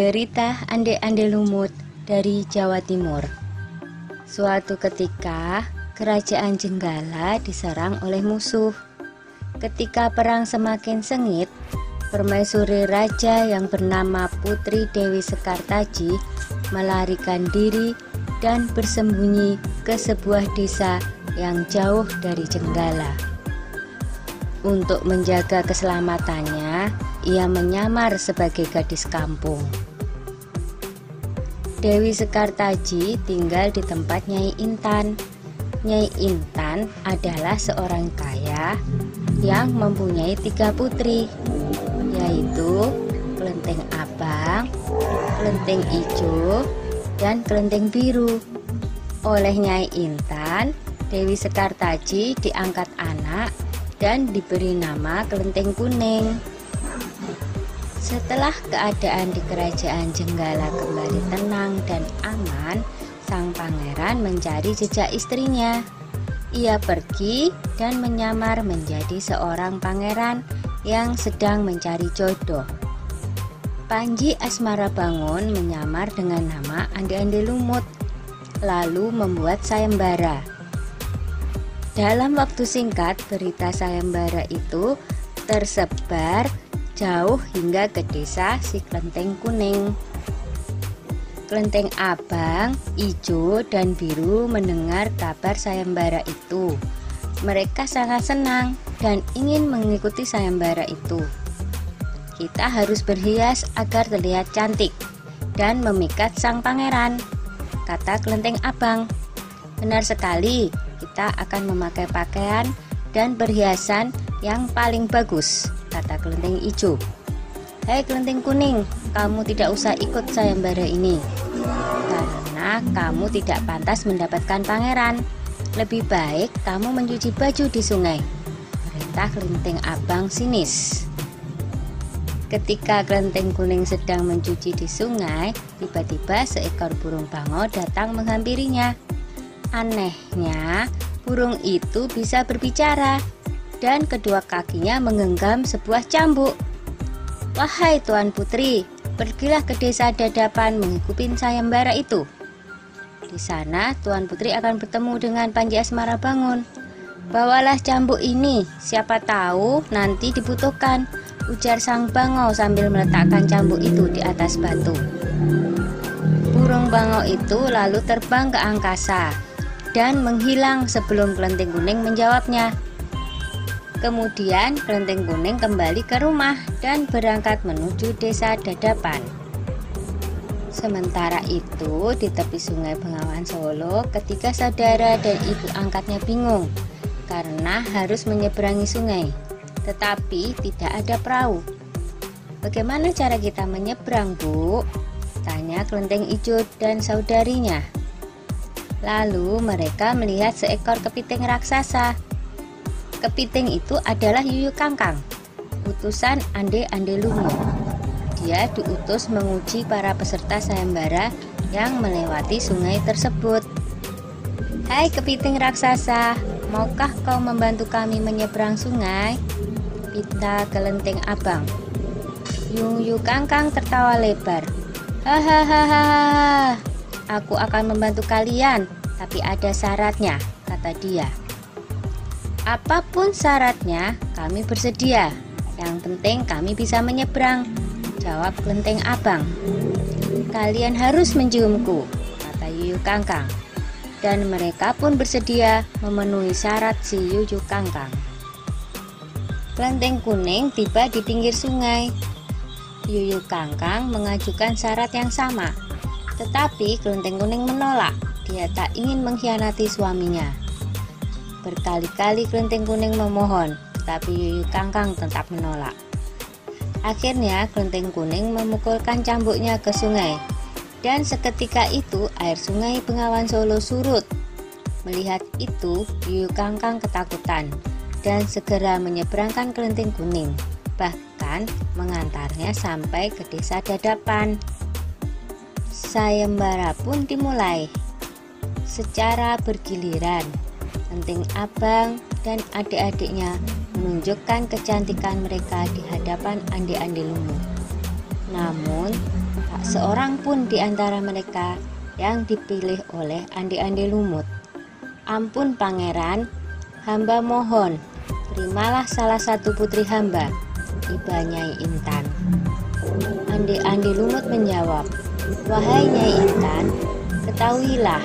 Cerita Ande-Ande Lumut dari Jawa Timur. Suatu ketika, kerajaan Jenggala diserang oleh musuh. Ketika perang semakin sengit, permaisuri raja yang bernama Putri Dewi Sekartaji melarikan diri dan bersembunyi ke sebuah desa yang jauh dari Jenggala. Untuk menjaga keselamatannya, ia menyamar sebagai gadis kampung. Dewi Sekartaji tinggal di tempat Nyai Intan. Nyai Intan adalah seorang kaya yang mempunyai 3 putri, yaitu Kelenteng Abang, Kelenteng Ijo, dan Kelenteng Biru. Oleh Nyai Intan, Dewi Sekartaji diangkat anak dan diberi nama Kelenteng Kuning. Setelah keadaan di kerajaan Jenggala kembali tenang dan aman, sang pangeran mencari jejak istrinya. Ia pergi dan menyamar menjadi seorang pangeran yang sedang mencari jodoh. Panji Asmarabangun menyamar dengan nama Ande-Ande Lumut, lalu membuat sayembara. Dalam waktu singkat, berita sayembara itu tersebar jauh hingga ke desa si Kelenteng Kuning. Kelenteng Abang, Ijo, dan Biru mendengar kabar sayembara itu. Mereka sangat senang dan ingin mengikuti sayembara itu. Kita harus berhias agar terlihat cantik dan memikat sang pangeran, kata Kelenteng Abang. Benar sekali, kita akan memakai pakaian dan perhiasan yang paling bagus, kata Kelenteng Ijo. Hai Kelenteng Kuning, kamu tidak usah ikut sayembara ini, karena kamu tidak pantas mendapatkan pangeran. Lebih baik kamu mencuci baju di sungai, perintah Kelenteng Abang sinis. Ketika Kelenteng Kuning sedang mencuci di sungai, tiba-tiba seekor burung bangau datang menghampirinya. Anehnya, burung itu bisa berbicara dan kedua kakinya menggenggam sebuah cambuk. Wahai Tuan Putri, pergilah ke desa Dadapan mengikuti sayembara itu. Di sana Tuan Putri akan bertemu dengan Panji Asmarabangun. Bawalah cambuk ini, siapa tahu nanti dibutuhkan, ujar sang bangau sambil meletakkan cambuk itu di atas batu. Burung bangau itu lalu terbang ke angkasa dan menghilang sebelum Kelenteng Kuning menjawabnya. Kemudian Kelenteng Kuning kembali ke rumah dan berangkat menuju desa Dadapan. Sementara itu, di tepi sungai Bengawan Solo, ketiga saudara dan ibu angkatnya bingung karena harus menyeberangi sungai, tetapi tidak ada perahu. Bagaimana cara kita menyeberang, Bu? Tanya Kelenteng Ijo dan saudarinya. Lalu mereka melihat seekor kepiting raksasa. Kepiting itu adalah Yuyu Kangkang, utusan Ande-Ande Lumut. Dia diutus menguji para peserta sayembara yang melewati sungai tersebut. Hai kepiting raksasa, maukah kau membantu kami menyeberang sungai? Pinta Kelenteng Abang. Yuyu Kangkang tertawa lebar. Hahaha, aku akan membantu kalian, tapi ada syaratnya, kata dia. Apapun syaratnya, kami bersedia. Yang penting kami bisa menyeberang, jawab Kelenteng Abang. Kalian harus menciumku, kata Yuyu Kangkang. Dan mereka pun bersedia memenuhi syarat si Yuyu Kangkang. Kelenteng Kuning tiba di pinggir sungai. Yuyu Kangkang mengajukan syarat yang sama, tetapi Kelenteng Kuning menolak. Dia tak ingin mengkhianati suaminya. Berkali-kali Kelenteng Kuning memohon, tapi Yuyu Kangkang tetap menolak. Akhirnya Kelenteng Kuning memukulkan cambuknya ke sungai, dan seketika itu air sungai Bengawan Solo surut. Melihat itu, Yuyu Kangkang ketakutan dan segera menyeberangkan Kelenteng Kuning, bahkan mengantarnya sampai ke desa Dadapan. Sayembara pun dimulai secara bergiliran. Kelenteng Abang dan adik-adiknya menunjukkan kecantikan mereka di hadapan Ande-Ande Lumut. Namun, Tak seorang pun di antara mereka yang dipilih oleh Ande-Ande Lumut. Ampun pangeran, hamba mohon, terimalah salah satu putri hamba, tiba Nyai Intan. Ande-Ande Lumut menjawab, wahai Nyai Intan, ketahuilah,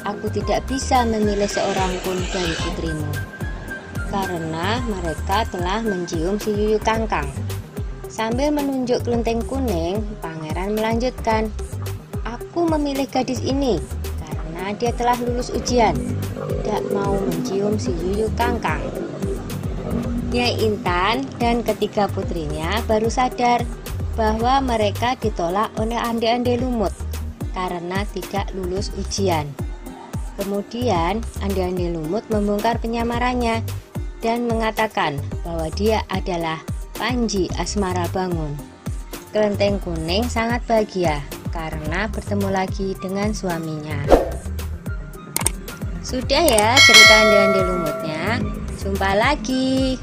aku tidak bisa memilih seorang pun dari putrimu, karena mereka telah mencium si Yuyu Kangkang. Sambil menunjuk kelenteng kuning, pangeran melanjutkan, aku memilih gadis ini karena dia telah lulus ujian, tidak mau mencium si Yuyu Kangkang. Nyai Intan dan ketiga putrinya baru sadar bahwa mereka ditolak oleh Ande-Ande Lumut karena tidak lulus ujian. Kemudian Ande-Ande Lumut membongkar penyamarannya dan mengatakan bahwa dia adalah Panji Asmara Bangun. Kelenteng kuning sangat bahagia karena bertemu lagi dengan suaminya. Sudah ya cerita Ande-Ande Lumutnya. Jumpa lagi.